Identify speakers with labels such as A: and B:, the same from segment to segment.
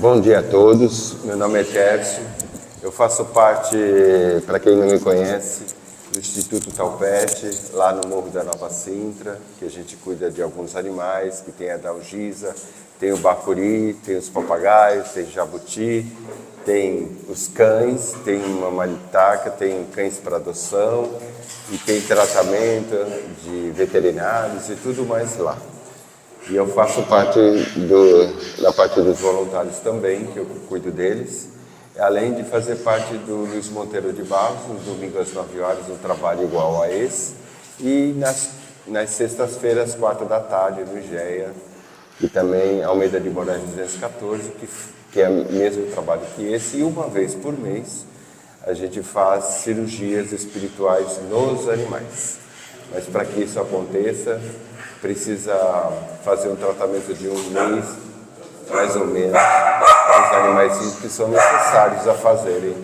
A: Bom dia a todos, meu nome é Tércio, eu faço parte, para quem não me conhece, do Instituto Taupete, lá no Morro da Nova Sintra, que a gente cuida de alguns animais, que tem a dalgisa, tem o bacuri, tem os papagaios, tem jabuti, tem os cães, tem uma maritaca, tem cães para adoção e tem tratamento de veterinários e tudo mais lá. E eu faço parte da parte dos voluntários também, que eu cuido deles, além de fazer parte do Luiz Monteiro de Barros, nos domingos às 9 horas, um trabalho igual a esse, e nas sextas-feiras, às 4 da tarde, no IGEA, e também Almeida de Moraes 214, que é o mesmo trabalho que esse, e uma vez por mês a gente faz cirurgias espirituais nos animais. Mas para que isso aconteça, precisa fazer um tratamento de um mês, mais ou menos, os animais que são necessários a fazerem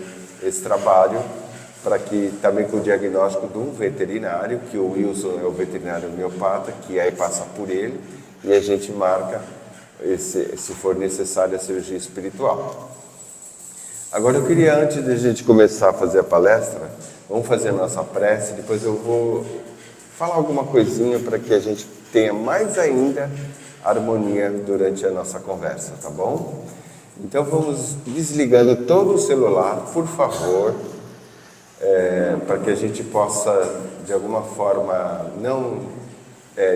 A: esse trabalho, para que também com o diagnóstico de um veterinário, que o Wilson é o veterinário homeopata, que aí passa por ele, e a gente marca, se for necessário, a cirurgia espiritual. Agora eu queria, antes de a gente começar a fazer a palestra, vamos fazer a nossa prece, depois eu vou falar alguma coisinha para que a gente tenha mais ainda harmonia durante a nossa conversa, tá bom? Então vamos desligando todo o celular, por favor, para que a gente possa, de alguma forma, não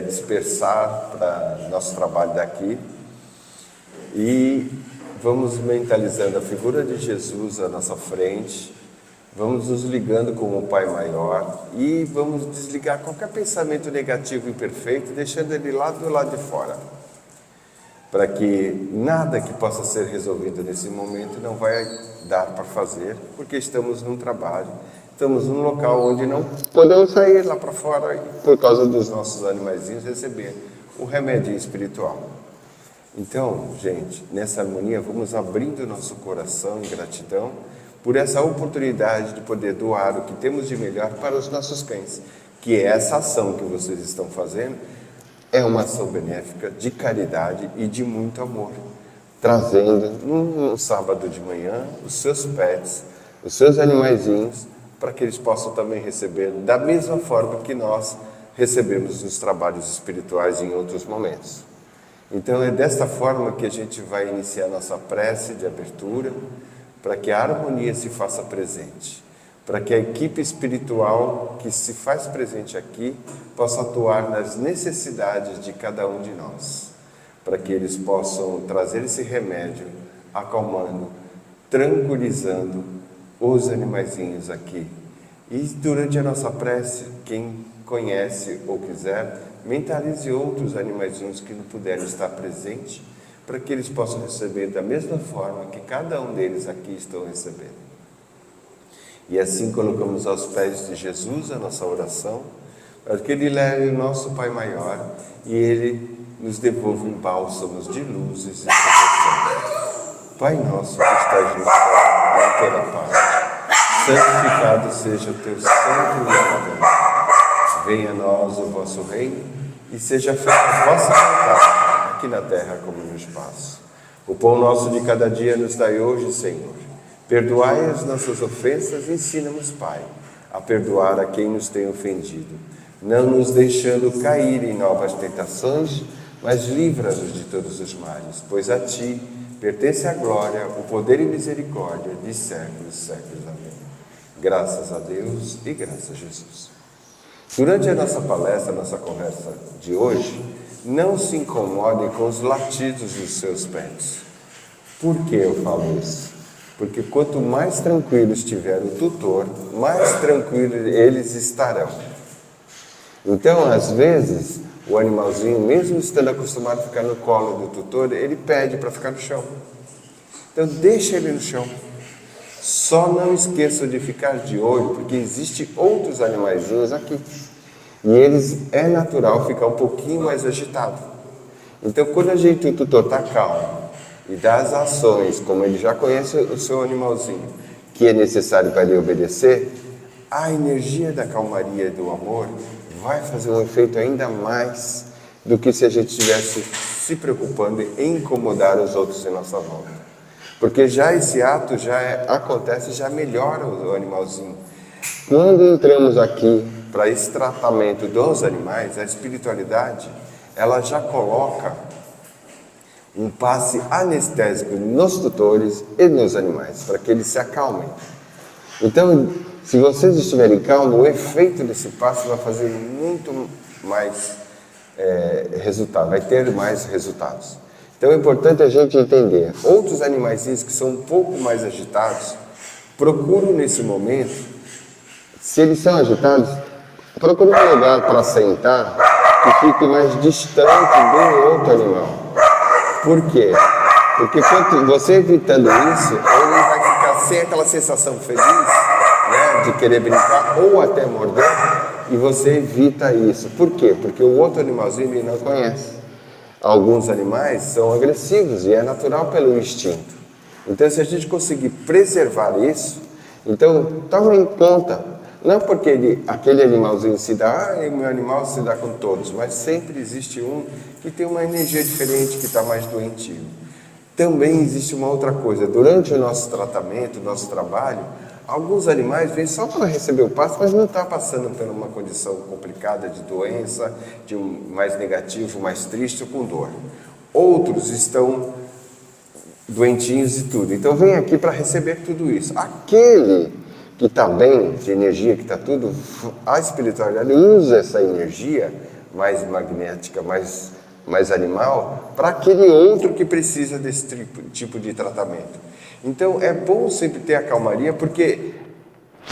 A: dispersar para nosso trabalho daqui. E vamos mentalizando a figura de Jesus à nossa frente, vamos nos ligando com o Pai Maior e vamos desligar qualquer pensamento negativo e imperfeito, deixando ele lá do lado de fora, para que nada que possa ser resolvido nesse momento não vai dar para fazer, porque estamos num trabalho, estamos num local onde não podemos sair lá para fora por causa dos nossos animaizinhos receber o remédio espiritual. Então, gente, nessa harmonia, vamos abrindo nosso coração em gratidão por essa oportunidade de poder doar o que temos de melhor para os nossos cães, que essa ação que vocês estão fazendo é uma ação benéfica, de caridade e de muito amor, trazendo num sábado de manhã os seus pets, os seus animaizinhos, para que eles possam também receber da mesma forma que nós recebemos nos trabalhos espirituais em outros momentos. Então é desta forma que a gente vai iniciar nossa prece de abertura, para que a harmonia se faça presente, para que a equipe espiritual que se faz presente aqui possa atuar nas necessidades de cada um de nós, para que eles possam trazer esse remédio, acalmando, tranquilizando os animaizinhos aqui. E durante a nossa prece, quem conhece ou quiser, mentalize outros animaizinhos que não puderam estar presentes, para que eles possam receber da mesma forma que cada um deles aqui estão recebendo. E assim colocamos aos pés de Jesus a nossa oração, para que Ele leve o nosso Pai Maior e Ele nos devolva em bálsamos de luzes e proteção. Pai nosso que estás no céu, em toda parte, santificado seja o teu santo nome. Venha a nós o vosso reino e seja feita a vossa vontade, aqui na terra como no espaço. O pão nosso de cada dia nos dai hoje, Senhor. Perdoai as nossas ofensas e ensina-nos, Pai, a perdoar a quem nos tem ofendido, não nos deixando cair em novas tentações, mas livra-nos de todos os males, pois a Ti pertence a glória, o poder e misericórdia de séculos e séculos. Amém. Graças a Deus e graças a Jesus. Durante a nossa palestra, a nossa conversa de hoje, não se incomodem com os latidos dos seus pets. Por que eu falo isso? Porque quanto mais tranquilo estiver o tutor, mais tranquilo eles estarão. Então, às vezes, o animalzinho, mesmo estando acostumado a ficar no colo do tutor, ele pede para ficar no chão. Então, deixa ele no chão. Só não esqueçam de ficar de olho, porque existem outros animaizinhos aqui. E eles, é natural ficar um pouquinho mais agitado. Então, quando o tutor está calmo e dá as ações, como ele já conhece o seu animalzinho, que é necessário para ele obedecer, a energia da calmaria e do amor vai fazer um efeito ainda mais do que se a gente estivesse se preocupando em incomodar os outros em nossa volta. Porque já esse ato acontece, já melhora o animalzinho. Quando entramos aqui para esse tratamento dos animais, a espiritualidade, ela já coloca um passe anestésico nos tutores e nos animais, para que eles se acalmem. Então, se vocês estiverem calmos, o efeito desse passe vai fazer muito mais resultado, vai ter mais resultados. Então é importante a gente entender. Outros animaizinhos que são um pouco mais agitados, procuram nesse momento, se eles são agitados, procure um lugar para sentar que fique mais distante do outro animal. Por quê? Porque quando você evitando isso, ele vai ficar sem aquela sensação feliz, né, de querer brincar ou até morder, e você evita isso. Por quê? Porque o outro animalzinho ele não conhece. Alguns animais são agressivos e é natural pelo instinto. Então, se a gente conseguir preservar isso, então tome em conta. Não porque aquele animalzinho se dá, o meu animal se dá com todos, mas sempre existe um que tem uma energia diferente, que está mais doentio. Também existe uma outra coisa. Durante o nosso tratamento, o nosso trabalho, alguns animais vêm só para receber o passe, mas não está passando por uma condição complicada de doença, de mais negativo, mais triste ou com dor. Outros estão doentinhos e tudo. Então vem aqui para receber tudo isso. Aquele que está bem, de energia, que está tudo, a espiritualidade usa essa energia mais magnética, mais animal, para aquele outro que precisa desse tipo de tratamento. Então é bom sempre ter a calmaria, porque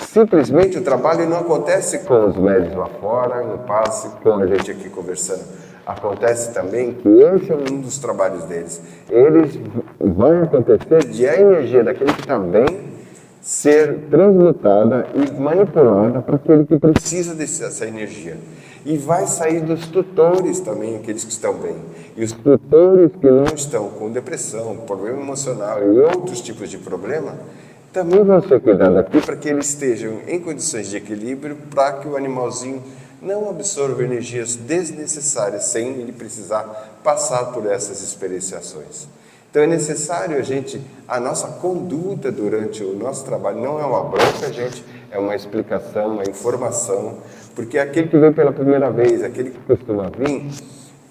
A: simplesmente o trabalho não acontece com os médios lá fora, no passe, com a gente aqui conversando. Acontece também que esse é um dos trabalhos deles. Eles vão acontecer de a energia daquele que está bem ser transmutada e manipulada para aquele que precisa dessa energia. E vai sair dos tutores também, aqueles que estão bem. E os tutores que não estão com depressão, problema emocional e outros tipos de problema, também vão ser cuidados aqui para que eles estejam em condições de equilíbrio, para que o animalzinho não absorva energias desnecessárias sem ele precisar passar por essas experienciações. Então é necessário a nossa conduta durante o nosso trabalho não é uma bronca, gente, é uma explicação, uma informação, porque aquele que vem pela primeira vez, aquele que costuma vir,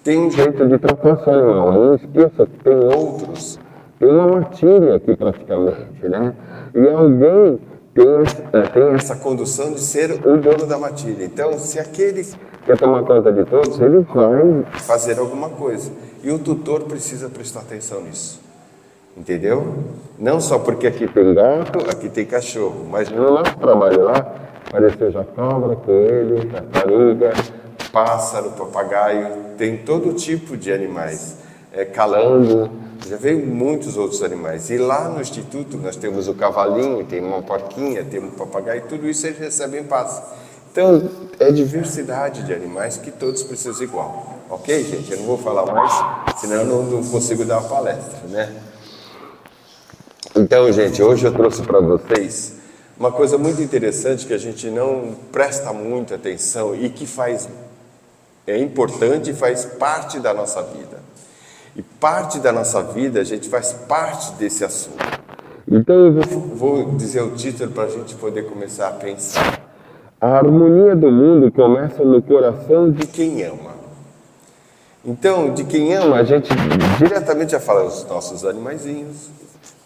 A: tem um jeito de tratar seu animal. Não esqueça que tem outros, tem uma matilha aqui praticamente, né? E alguém tem essa condução de ser o dono da matilha. Então, se aquele quer tomar conta de todos, ele vai fazer alguma coisa. E o tutor precisa prestar atenção nisso. Entendeu? Não só porque aqui tem gato, aqui tem cachorro, mas no nosso trabalho lá, apareceu já cobra, coelho, tartaruga, pássaro, papagaio, tem todo tipo de animais. Calango, já veio muitos outros animais. E lá no Instituto nós temos o cavalinho, tem uma porquinha, tem um papagaio, tudo isso eles recebem passe. Então, é diversidade de animais que todos precisam igual. Ok, gente? Eu não vou falar mais, senão eu não consigo dar uma palestra, né? Então, gente, hoje eu trouxe para vocês uma coisa muito interessante que a gente não presta muita atenção e que é importante e faz parte da nossa vida. E parte da nossa vida, a gente faz parte desse assunto. Então, eu vou dizer o título para a gente poder começar a pensar. A harmonia do mundo começa no coração de quem ama. Então, de quem ama, a gente diretamente já fala dos nossos animaizinhos,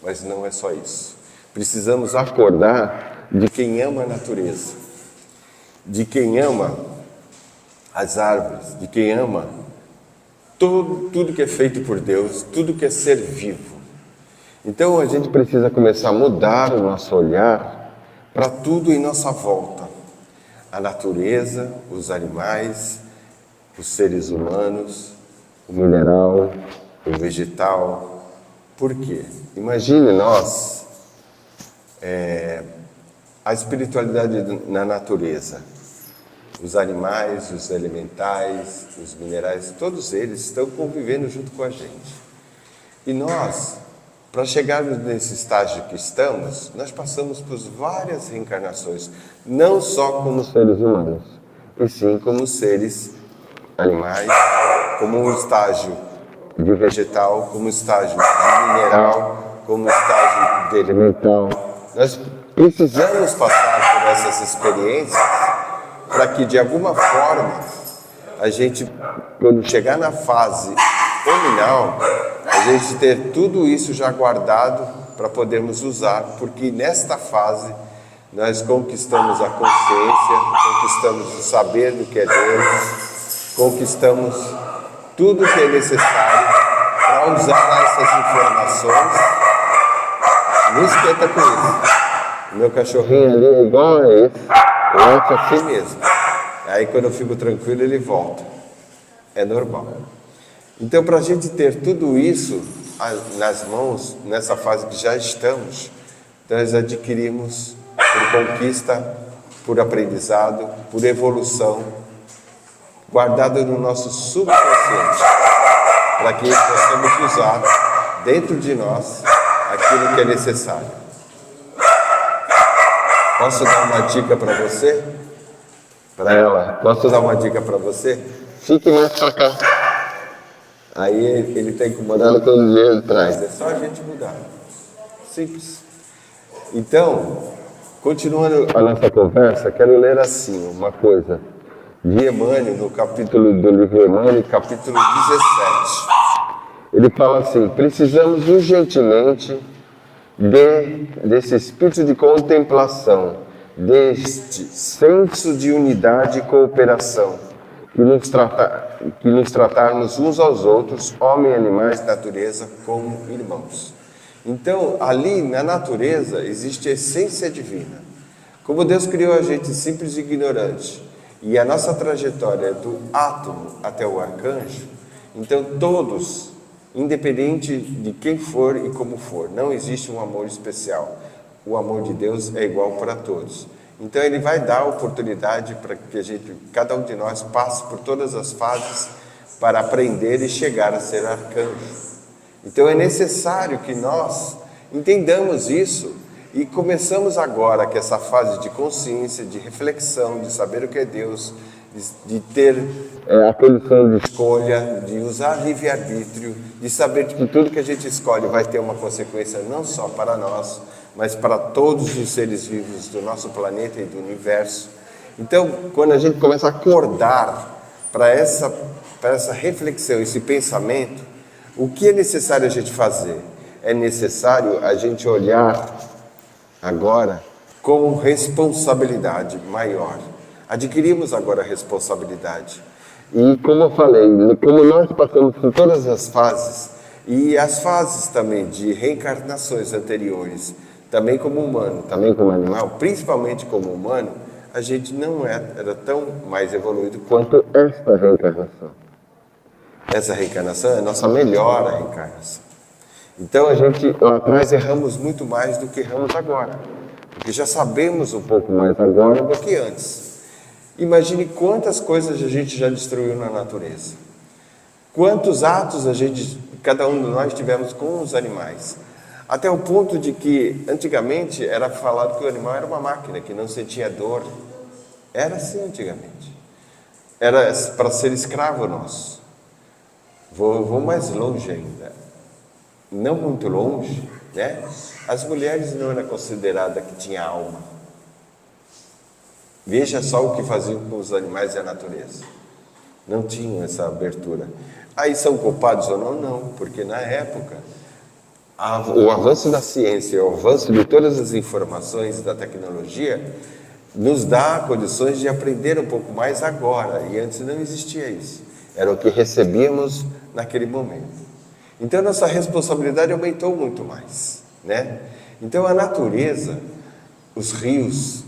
A: mas não é só isso. Precisamos acordar de quem ama a natureza, de quem ama as árvores, de quem ama tudo que é feito por Deus, tudo que é ser vivo. Então, a gente precisa começar a mudar o nosso olhar para tudo em nossa volta. A natureza, os animais, os seres humanos, o mineral, o vegetal. Por quê? Imagine nós, a espiritualidade na natureza. Os animais, os elementais, os minerais, todos eles estão convivendo junto com a gente. E nós, para chegarmos nesse estágio que estamos, nós passamos por várias reencarnações, não só como seres humanos, e sim como seres animais, como um estágio de vegetal, como um estágio de mineral, como estágio dele mental. Nós precisamos passar por essas experiências para que, de alguma forma, a gente, quando chegar na fase nominal, a gente ter tudo isso já guardado para podermos usar, porque nesta fase nós conquistamos a consciência, conquistamos o saber do que é Deus, conquistamos tudo o que é necessário para usar essas informações. Não esquenta com isso. O meu cachorrinho ali é igual a esse, late assim mesmo. Aí quando eu fico tranquilo ele volta. É normal. Então, para a gente ter tudo isso nas mãos, nessa fase que já estamos, nós adquirimos por conquista, por aprendizado, por evolução, guardado no nosso subconsciente, para que possamos usar dentro de nós aquilo que é necessário. Posso dar uma dica para você? Para ela? Posso dar uma dica para você? Fique mais para cá. Aí ele está incomodado com o dedo atrás. É só a gente mudar. Simples. Então, continuando a nossa conversa, quero ler assim uma coisa de Emmanuel, no capítulo do livro Emmanuel, capítulo 17. Ele fala assim: precisamos urgentemente desse espírito de contemplação, deste senso de unidade e cooperação, que nos tratarmos uns aos outros, homem, animais, natureza, como irmãos. Então, ali na natureza existe a essência divina. Como Deus criou a gente simples e ignorante, e a nossa trajetória é do átomo até o arcanjo, então todos, independente de quem for e como for, não existe um amor especial. O amor de Deus é igual para todos. Então Ele vai dar a oportunidade para que cada um de nós passe por todas as fases para aprender e chegar a ser arcanjo. Então é necessário que nós entendamos isso e começamos agora que essa fase de consciência, de reflexão, de saber o que é Deus, de ter a condição de escolha, de usar livre-arbítrio, de saber que tudo que a gente escolhe vai ter uma consequência não só para nós, mas para todos os seres vivos do nosso planeta e do universo. Então, quando a gente começa a acordar para essa reflexão, esse pensamento, o que é necessário a gente fazer? É necessário a gente olhar agora com responsabilidade maior. Adquirimos agora a responsabilidade. E como eu falei, como nós passamos por todas as fases, e as fases também de reencarnações anteriores, também como humano, também como animal, principalmente como humano, a gente não era tão mais evoluído quanto esta reencarnação. Essa reencarnação é a nossa melhor reencarnação. Então lá atrás erramos muito mais do que erramos agora, porque já sabemos um pouco mais agora do que antes. Imagine quantas coisas a gente já destruiu na natureza. Quantos atos cada um de nós tivemos com os animais. Até o ponto de que, antigamente, era falado que o animal era uma máquina, que não sentia dor. Era assim antigamente. Era para ser escravo nosso. Vou mais longe ainda. Não muito longe, né? As mulheres não eram consideradas que tinha alma. Veja só o que faziam com os animais e a natureza. Não tinham essa abertura. Aí são culpados ou não? Não, porque na época o avanço da ciência, o avanço de todas as informações da tecnologia nos dá condições de aprender um pouco mais agora, e antes não existia isso. Era o que recebíamos naquele momento. Então nossa responsabilidade aumentou muito mais, né? Então a natureza, os rios,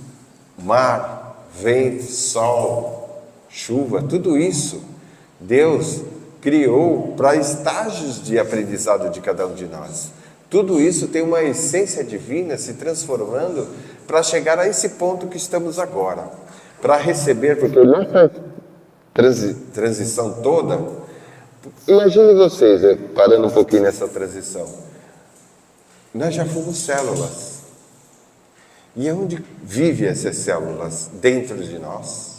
A: mar, vento, sol, chuva, tudo isso Deus criou para estágios de aprendizado de cada um de nós. Tudo isso tem uma essência divina se transformando para chegar a esse ponto que estamos agora. Para receber, porque nessa transição toda, imagine vocês, parando um pouquinho nessa transição, nós já fomos células. E onde vivem essas células? Dentro de nós.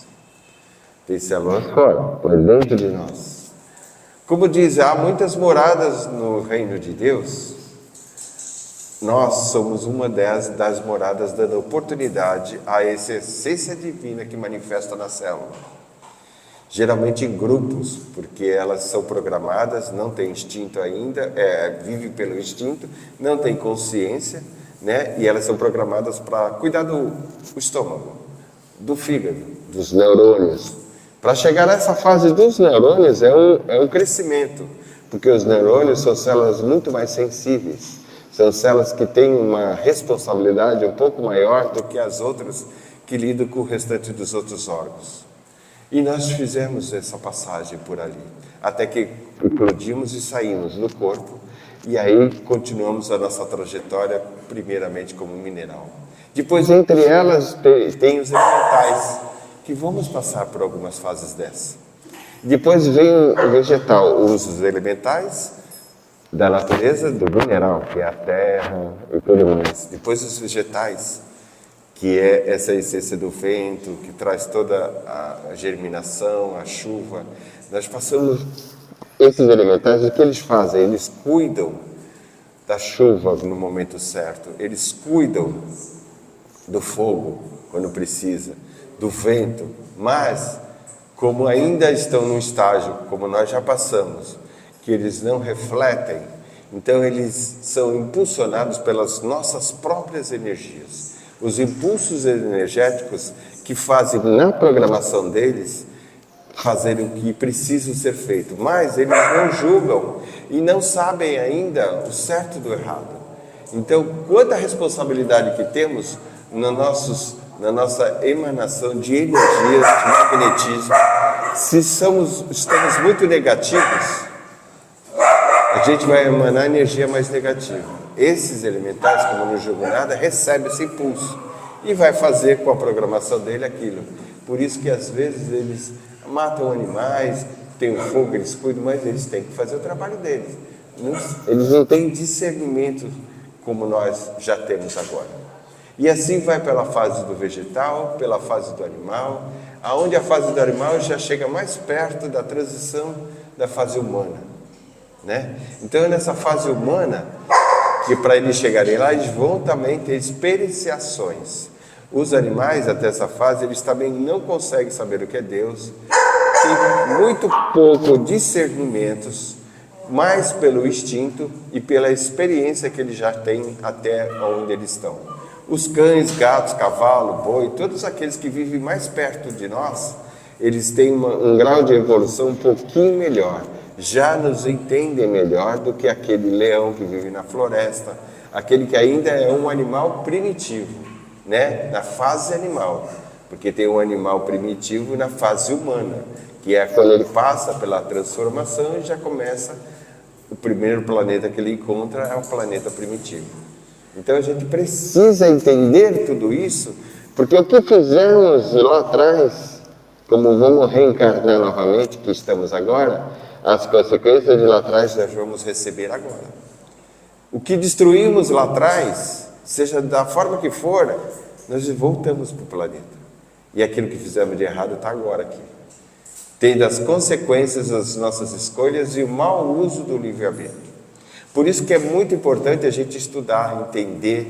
A: Tem células fora, mas dentro de nós. Como diz, há muitas moradas no reino de Deus. nós somos uma das moradas dando oportunidade a essa essência divina que manifesta na célula. Geralmente em grupos, porque elas são programadas, não têm instinto ainda, vivem pelo instinto, não têm consciência, né? E elas são programadas para cuidar do estômago, do fígado, dos neurônios. Para chegar nessa fase dos neurônios é um crescimento, porque os neurônios são células muito mais sensíveis. São células que têm uma responsabilidade um pouco maior do que as outras que lidam com o restante dos outros órgãos. E nós fizemos essa passagem por ali, até que eclodimos e saímos do corpo, e aí continuamos a nossa trajetória, primeiramente como mineral. Depois, entre elas, tem os elementais, que vamos passar por algumas fases dessa. Depois vem o vegetal, os elementais da natureza, do mineral, que é a terra e tudo mais. Depois os vegetais, que é essa essência do vento, que traz toda a germinação, a chuva. Nós passamos esses elementais, o que eles fazem? Eles cuidam da chuva no momento certo, eles cuidam do fogo quando precisa, do vento, mas como ainda estão num estágio, como nós já passamos, que eles não refletem, então eles são impulsionados pelas nossas próprias energias. Os impulsos energéticos que fazem na programação deles fazerem o que precisa ser feito, mas eles não julgam e não sabem ainda o certo do errado. Então, quanta responsabilidade que temos na nossa emanação de energias, de magnetismo. Se estamos muito negativos, a gente vai emanar energia mais negativa. Esses elementais, como não julgam nada, recebem esse impulso e vai fazer com a programação dele aquilo. Por isso que às vezes eles matam animais, tem o fogo, eles cuidam, mas eles têm que fazer o trabalho deles. Eles não têm discernimento como nós já temos agora. E assim vai pela fase do vegetal, pela fase do animal, aonde a fase do animal já chega mais perto da transição da fase humana, né? Então é nessa fase humana que para eles chegarem lá, eles vão também ter experienciações. Os animais, até essa fase, eles também não conseguem saber o que é Deus, tem muito pouco discernimentos, mais pelo instinto e pela experiência que eles já têm até onde eles estão. Os cães, gatos, cavalo, boi, todos aqueles que vivem mais perto de nós, eles têm um grau de evolução um pouquinho melhor, já nos entendem melhor do que aquele leão que vive na floresta, aquele que ainda é um animal primitivo, né? Na fase animal, porque tem um animal primitivo na fase humana, que é quando ele passa pela transformação e já começa, o primeiro planeta que ele encontra é o planeta primitivo. Então a gente precisa entender tudo isso, porque o que fizemos lá atrás, como vamos reencarnar novamente, que estamos agora, as consequências de lá atrás nós vamos receber agora. O que destruímos lá atrás, seja da forma que for, nós voltamos para o planeta. E aquilo que fizemos de errado está agora aqui. Tendo as consequências das nossas escolhas e o mau uso do livre-arbítrio. Por isso que é muito importante a gente estudar, entender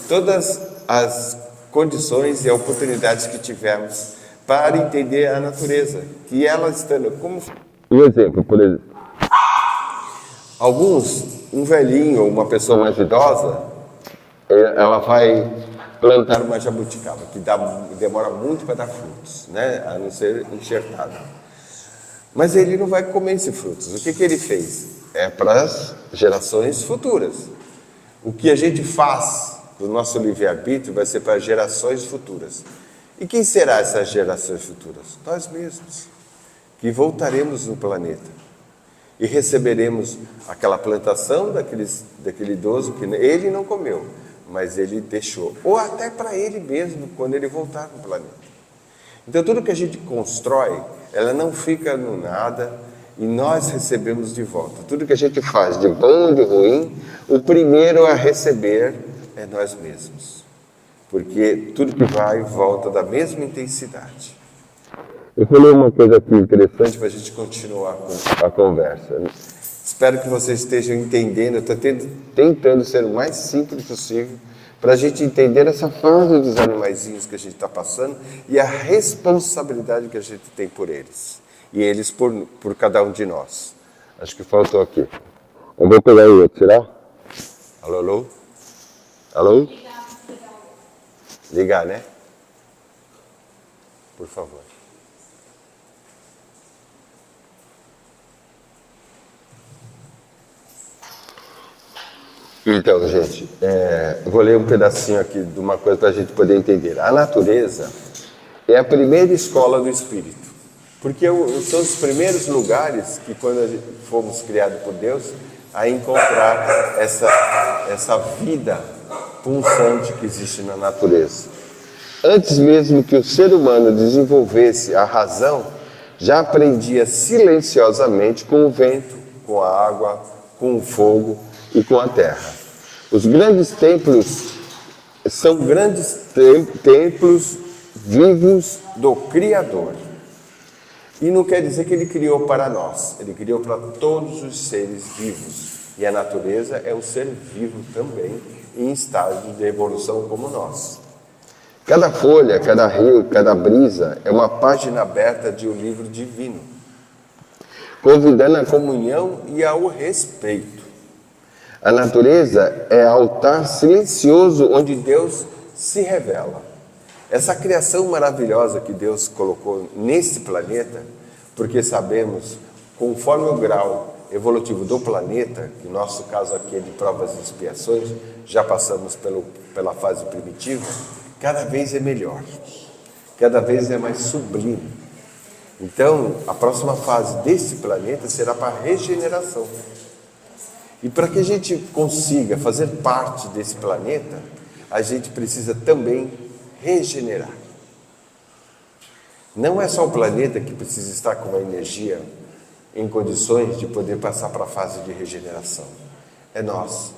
A: todas as condições e oportunidades que tivemos para entender a natureza. Que ela estando como... Um exemplo, por exemplo. Um velhinho ou uma pessoa mais idosa, ela vai plantar uma jabuticaba, que demora muito para dar frutos, né? A não ser enxertada. Mas ele não vai comer esses frutos. O que ele fez? É para as gerações futuras. O que a gente faz do nosso livre-arbítrio vai ser para gerações futuras. E quem será essas gerações futuras? Nós mesmos, que voltaremos no planeta e receberemos aquela plantação daquele idoso que ele não comeu, mas ele deixou. Ou até para ele mesmo, quando ele voltar no planeta. Então tudo que a gente constrói, ela não fica no nada, e nós recebemos de volta. Tudo que a gente faz, de bom e de ruim, o primeiro a receber é nós mesmos. Porque tudo que vai volta da mesma intensidade. Eu falei uma coisa aqui interessante para a gente continuar a conversa. Espero que vocês estejam entendendo. Eu estou tentando ser o mais simples possível para a gente entender essa fase dos animaizinhos que a gente está passando e a responsabilidade que a gente tem por eles. E eles por cada um de nós. Acho que faltou aqui. Eu vou pegar o outro, será? Alô, alô? Alô? Ligar, né? Por favor. Então, gente, vou ler um pedacinho aqui de uma coisa para a gente poder entender. A natureza é a primeira escola do Espírito, porque são os primeiros lugares que, quando fomos criados por Deus, a encontrar essa vida pulsante que existe na natureza. Antes mesmo que o ser humano desenvolvesse a razão, já aprendia silenciosamente com o vento, com a água, com o fogo e com a terra. Os grandes templos são grandes templos vivos do Criador. E não quer dizer que ele criou para nós, ele criou para todos os seres vivos. E a natureza é um ser vivo também, em estágio de evolução como nós. Cada folha, cada rio, cada brisa é uma página aberta de um livro divino, convidando à comunhão e ao respeito. A natureza é altar silencioso onde Deus se revela. Essa criação maravilhosa que Deus colocou nesse planeta, porque sabemos, conforme o grau evolutivo do planeta, que no nosso caso aqui é de provas e expiações, já passamos pela fase primitiva, cada vez é melhor, cada vez é mais sublime. Então, a próxima fase desse planeta será para a regeneração. E para que a gente consiga fazer parte desse planeta, a gente precisa também regenerar. Não é só o planeta que precisa estar com uma energia em condições de poder passar para a fase de regeneração. É nós.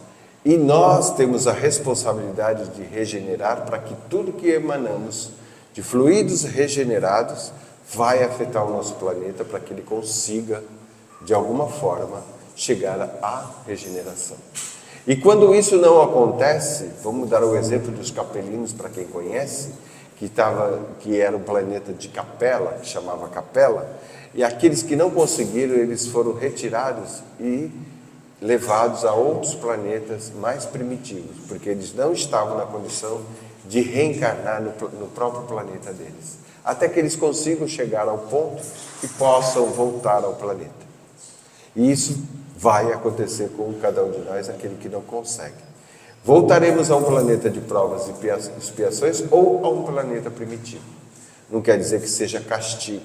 A: E nós temos a responsabilidade de regenerar para que tudo que emanamos de fluidos regenerados vai afetar o nosso planeta para que ele consiga, de alguma forma, chegar à regeneração. E quando isso não acontece, vamos dar o exemplo dos capelinos para quem conhece, que era um planeta de Capela, que chamava Capela, e aqueles que não conseguiram, eles foram retirados e levados a outros planetas mais primitivos, porque eles não estavam na condição de reencarnar no próprio planeta deles, até que eles consigam chegar ao ponto e possam voltar ao planeta. E isso vai acontecer com cada um de nós, aquele que não consegue. Voltaremos a um planeta de provas e expiações ou a um planeta primitivo. Não quer dizer que seja castigo.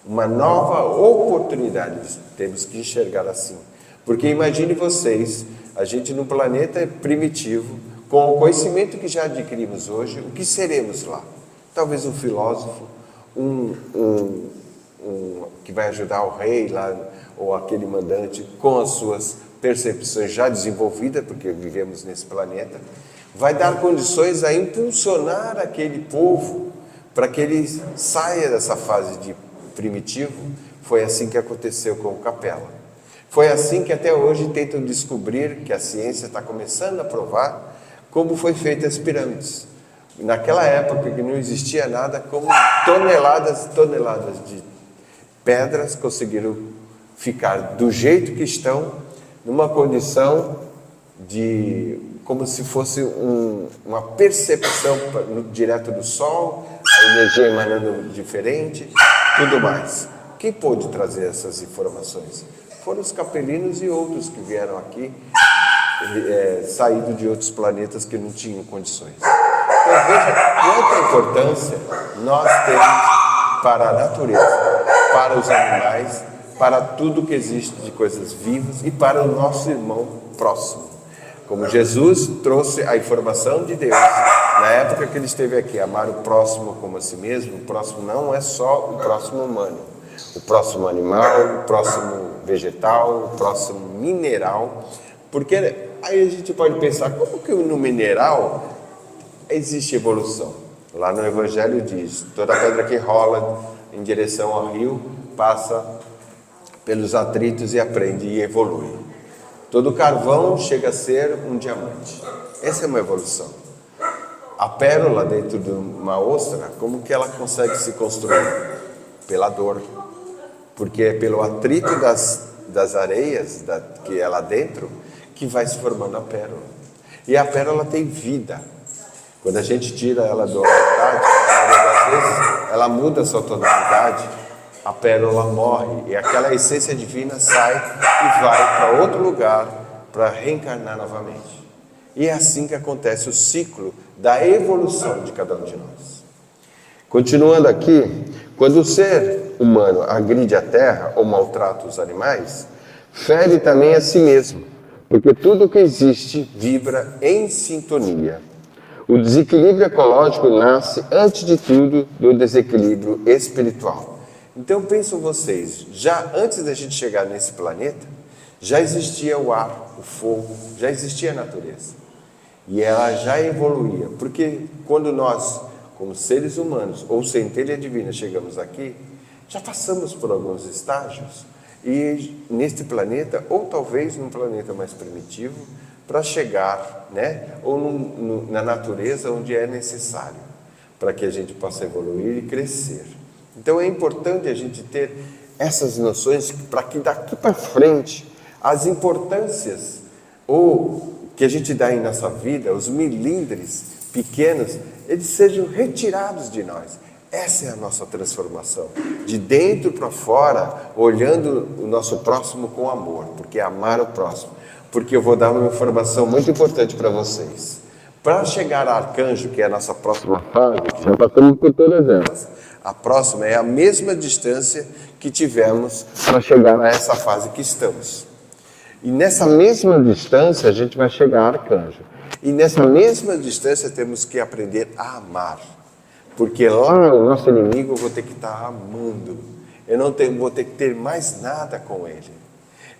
A: Uma nova oportunidade, temos que enxergar assim. Porque imagine vocês, a gente num planeta primitivo, com o conhecimento que já adquirimos hoje, o que seremos lá? Talvez um filósofo, que vai ajudar o rei lá, ou aquele mandante, com as suas percepções já desenvolvidas, porque vivemos nesse planeta, vai dar condições a impulsionar aquele povo para que ele saia dessa fase de primitivo. Foi assim que aconteceu com o Capela. Foi assim que até hoje tentam descobrir, que a ciência está começando a provar, como foi feita as pirâmides. Naquela época que não existia nada, como toneladas e toneladas de pedras conseguiram ficar do jeito que estão, numa condição de, como se fosse uma percepção direto do Sol, a energia emanando diferente, tudo mais. Quem pôde trazer essas informações? Foram os capelinos e outros que vieram aqui, saídos de outros planetas que não tinham condições. Então veja quanta importância nós temos para a natureza, para os animais, para tudo que existe de coisas vivas e para o nosso irmão próximo. Como Jesus trouxe a informação de Deus, na época que ele esteve aqui, amar o próximo como a si mesmo. O próximo não é só o próximo humano, o próximo animal, o próximo vegetal, o próximo mineral, porque aí a gente pode pensar, como que no mineral existe evolução? Lá no Evangelho diz, toda pedra que rola em direção ao rio passa pelos atritos e aprende e evolui. Todo carvão chega a ser um diamante. Essa é uma evolução. A pérola dentro de uma ostra, como que ela consegue se construir? Pela dor. Porque é pelo atrito das areias que é lá dentro que vai se formando a pérola. E a pérola tem vida. Quando a gente tira ela do habitat, a maioria das vezes, ela muda a sua tonalidade, a pérola morre e aquela essência divina sai e vai para outro lugar para reencarnar novamente. E é assim que acontece o ciclo da evolução de cada um de nós. Continuando aqui, quando o ser humano agride a terra ou maltrata os animais, fere também a si mesmo, porque tudo que existe vibra em sintonia. O desequilíbrio ecológico nasce, antes de tudo, do desequilíbrio espiritual. Então pensam vocês, já antes da gente chegar nesse planeta, já existia o ar, o fogo, já existia a natureza. E ela já evoluía, porque quando nós, como seres humanos ou centelha divina, chegamos aqui, já passamos por alguns estágios, e neste planeta, ou talvez num planeta mais primitivo, para chegar, ou na natureza onde é necessário, para que a gente possa evoluir e crescer. Então é importante a gente ter essas noções para que daqui para frente as importâncias ou que a gente dá em nossa vida, os milindres pequenos, eles sejam retirados de nós. Essa é a nossa transformação, de dentro para fora, olhando o nosso próximo com amor, porque é amar o próximo. Porque eu vou dar uma informação muito importante para vocês. Para chegar a arcanjo, que é a nossa próxima fase, já passamos por todas elas, a próxima é a mesma distância que tivemos para chegar a essa fase que estamos. E nessa mesma distância a gente vai chegar a arcanjo. E nessa mesma distância temos que aprender a amar. Porque lá o nosso inimigo eu vou ter que estar amando. Eu não vou ter que ter mais nada com ele.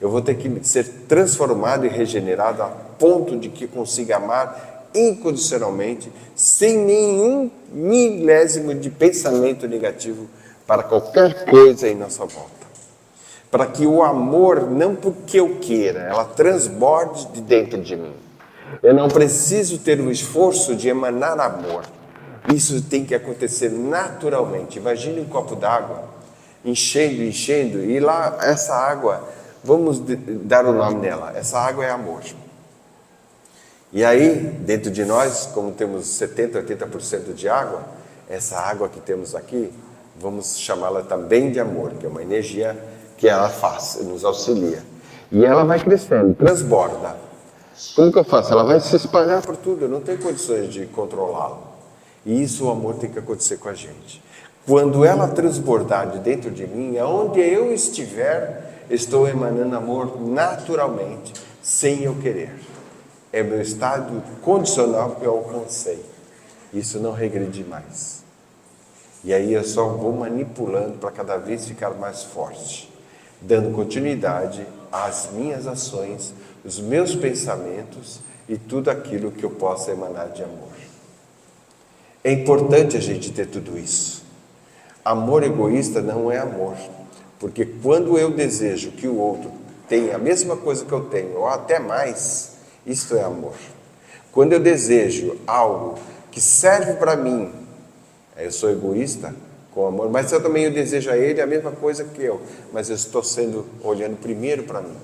A: Eu vou ter que ser transformado e regenerado a ponto de que consiga amar incondicionalmente, sem nenhum milésimo de pensamento negativo para qualquer coisa em nossa volta. Para que o amor, não porque eu queira, ela transborde de dentro de mim. Eu não preciso ter o esforço de emanar amor. Isso tem que acontecer naturalmente. Imagine um copo d'água, enchendo, e lá essa água, vamos dar o nome dela, essa água é amor. E aí, dentro de nós, como temos 70%, 80% de água, essa água que temos aqui, vamos chamá-la também de amor, que é uma energia que ela faz, nos auxilia. E ela vai crescendo, transborda. Como que eu faço? Ela vai se espalhar por tudo, eu não tenho condições de controlá-la. E isso o amor tem que acontecer com a gente. Quando ela transbordar de dentro de mim, aonde eu estiver, estou emanando amor naturalmente, sem eu querer. É meu estado condicional que eu alcancei. Isso não regride mais. E aí eu só vou manipulando para cada vez ficar mais forte, dando continuidade às minhas ações, os meus pensamentos e tudo aquilo que eu possa emanar de amor. É importante a gente ter tudo isso. Amor egoísta não é amor, porque quando eu desejo que o outro tenha a mesma coisa que eu tenho, ou até mais, isto é amor. Quando eu desejo algo que serve para mim, eu sou egoísta com amor, mas eu também desejo a ele a mesma coisa que eu, mas eu estou olhando primeiro para mim.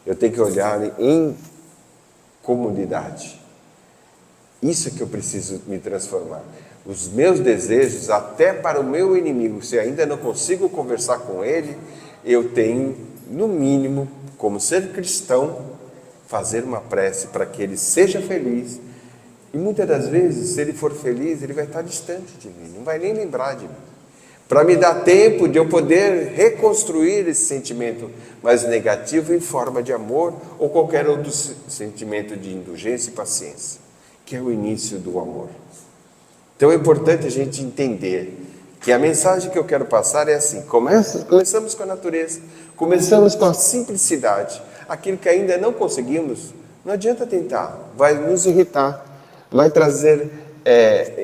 A: Eu tenho que olhar em comunidade. Isso que eu preciso me transformar. Os meus desejos, até para o meu inimigo, se ainda não consigo conversar com ele, eu tenho, no mínimo, como ser cristão, fazer uma prece para que ele seja feliz. E muitas das vezes, se ele for feliz, ele vai estar distante de mim, não vai nem lembrar de mim. Para me dar tempo de eu poder reconstruir esse sentimento mais negativo em forma de amor ou qualquer outro sentimento de indulgência e paciência, que é o início do amor. Então é importante a gente entender que a mensagem que eu quero passar é assim: começamos com a natureza, começamos com a simplicidade, aquilo que ainda não conseguimos, não adianta tentar, vai nos irritar, vai trazer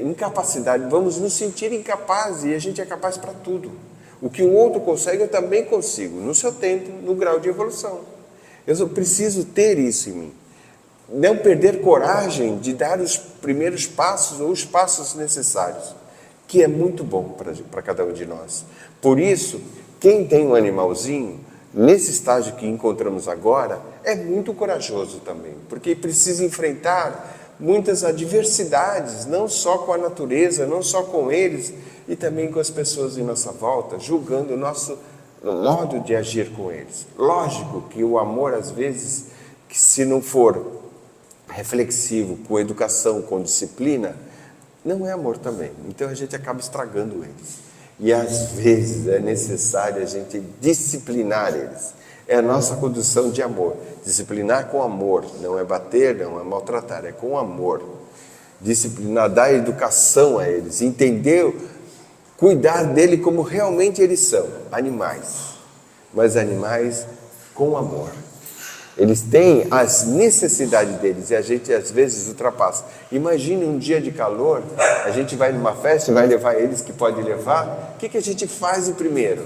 A: incapacidade, vamos nos sentir incapazes, e a gente é capaz para tudo. O que o outro consegue, eu também consigo, no seu tempo, no grau de evolução. Eu só preciso ter isso em mim. Não perder coragem de dar os primeiros passos ou os passos necessários, que é muito bom para cada um de nós. Por isso, quem tem um animalzinho, nesse estágio que encontramos agora, é muito corajoso também, porque precisa enfrentar muitas adversidades, não só com a natureza, não só com eles, e também com as pessoas em nossa volta, julgando o nosso modo de agir com eles. Lógico que o amor, às vezes, que se não for reflexivo, com educação, com disciplina, não é amor também. Então a gente acaba estragando eles. E às vezes é necessário a gente disciplinar eles. É a nossa condução de amor. Disciplinar com amor, não é bater, não é maltratar, é com amor. Disciplinar, dar educação a eles, entender, cuidar dele como realmente eles são, animais. Mas animais com amor. Eles têm as necessidades deles e a gente às vezes ultrapassa. Imagine um dia de calor, a gente vai numa festa e vai levar eles que pode levar. O que a gente faz primeiro?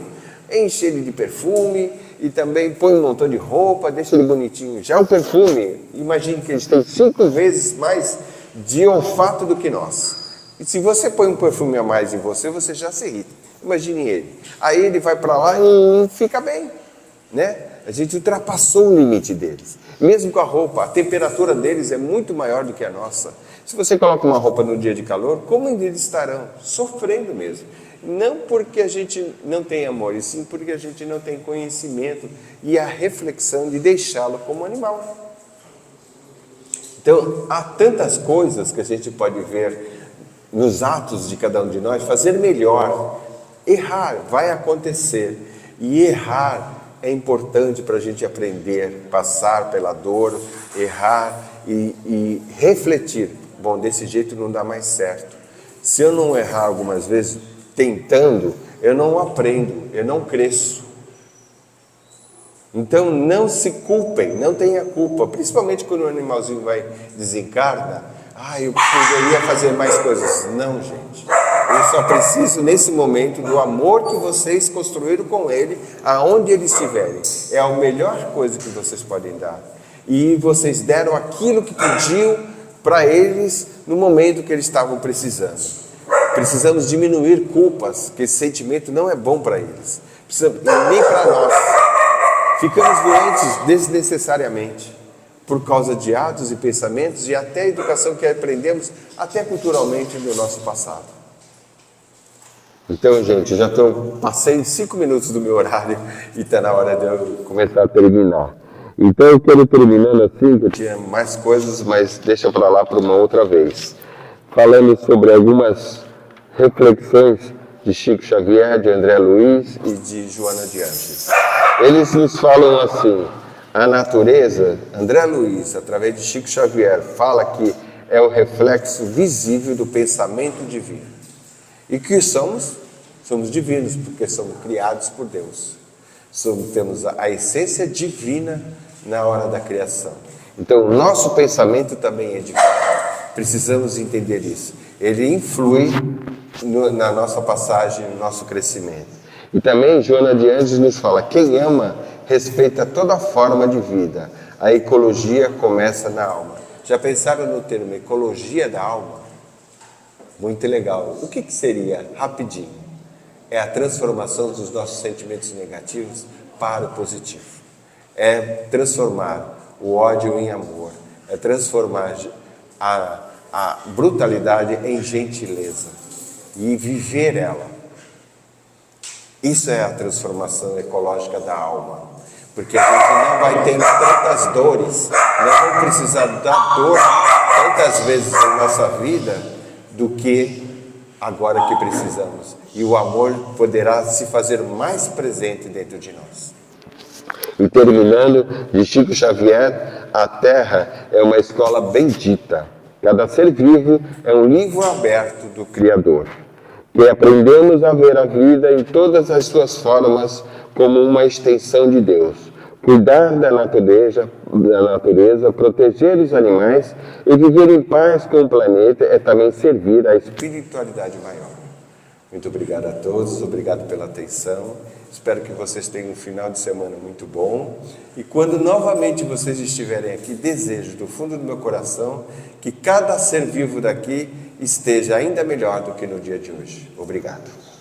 A: Enche ele de perfume e também põe um montão de roupa, deixa ele bonitinho. Já o perfume, imagine que eles têm 5 vezes mais de olfato do que nós. E se você põe um perfume a mais em você, você já se irrita. Imagine ele. Aí ele vai para lá e fica bem, né? A gente ultrapassou o limite deles. Mesmo com a roupa, a temperatura deles é muito maior do que a nossa. Se você coloca uma roupa no dia de calor, como eles estarão? Sofrendo mesmo. Não porque a gente não tem amor, e sim porque a gente não tem conhecimento e a reflexão de deixá-lo como animal. Então, há tantas coisas que a gente pode ver nos atos de cada um de nós, fazer melhor. Errar vai acontecer. E errar é importante para a gente aprender, passar pela dor, errar e refletir. Bom, desse jeito não dá mais certo. Se eu não errar algumas vezes, tentando, eu não aprendo, eu não cresço. Então não se culpem, não tenha culpa, principalmente quando o animalzinho vai desencarna. Eu poderia fazer mais coisas. Não, gente. Eu só preciso, nesse momento, do amor que vocês construíram com ele, aonde eles estiverem. É a melhor coisa que vocês podem dar. E vocês deram aquilo que podiam para eles no momento que eles estavam precisando. Precisamos diminuir culpas, que esse sentimento não é bom para eles. Nem para nós. Ficamos doentes desnecessariamente, por causa de atos e pensamentos e até a educação que aprendemos, até culturalmente, do nosso passado. Então, gente, já passei 5 minutos do meu horário e está na hora de eu começar a terminar. Então, eu quero terminando assim, que eu tinha mais coisas, mas deixa para lá para uma outra vez. Falando sobre algumas reflexões de Chico Xavier, de André Luiz e de Joana de Ângeles. Eles nos falam assim: a natureza, André Luiz, através de Chico Xavier, fala que é o reflexo visível do pensamento divino. E que somos divinos, porque somos criados por Deus. Temos a essência divina na hora da criação. Então, o nosso pensamento também é divino. Precisamos entender isso. Ele influi na nossa passagem, no nosso crescimento. E também Joana de Ângeles nos fala: quem ama respeita toda forma de vida. A ecologia começa na alma. Já pensaram no termo ecologia da alma? Muito legal. O que seria? Rapidinho. É a transformação dos nossos sentimentos negativos para o positivo. É transformar o ódio em amor. É transformar a brutalidade em gentileza. E viver ela. Isso é a transformação ecológica da alma. Porque a gente não vai ter tantas dores, não vai precisar da dor tantas vezes na nossa vida do que agora que precisamos. E o amor poderá se fazer mais presente dentro de nós. E terminando, de Chico Xavier, a Terra é uma escola bendita. Cada ser vivo é um livro aberto do Criador. Que aprendemos a ver a vida em todas as suas formas como uma extensão de Deus. Cuidar da natureza, proteger os animais e viver em paz com o planeta é também servir à espiritualidade maior. Muito obrigado a todos, obrigado pela atenção. Espero que vocês tenham um final de semana muito bom. E quando novamente vocês estiverem aqui, desejo do fundo do meu coração que cada ser vivo daqui esteja ainda melhor do que no dia de hoje. Obrigado.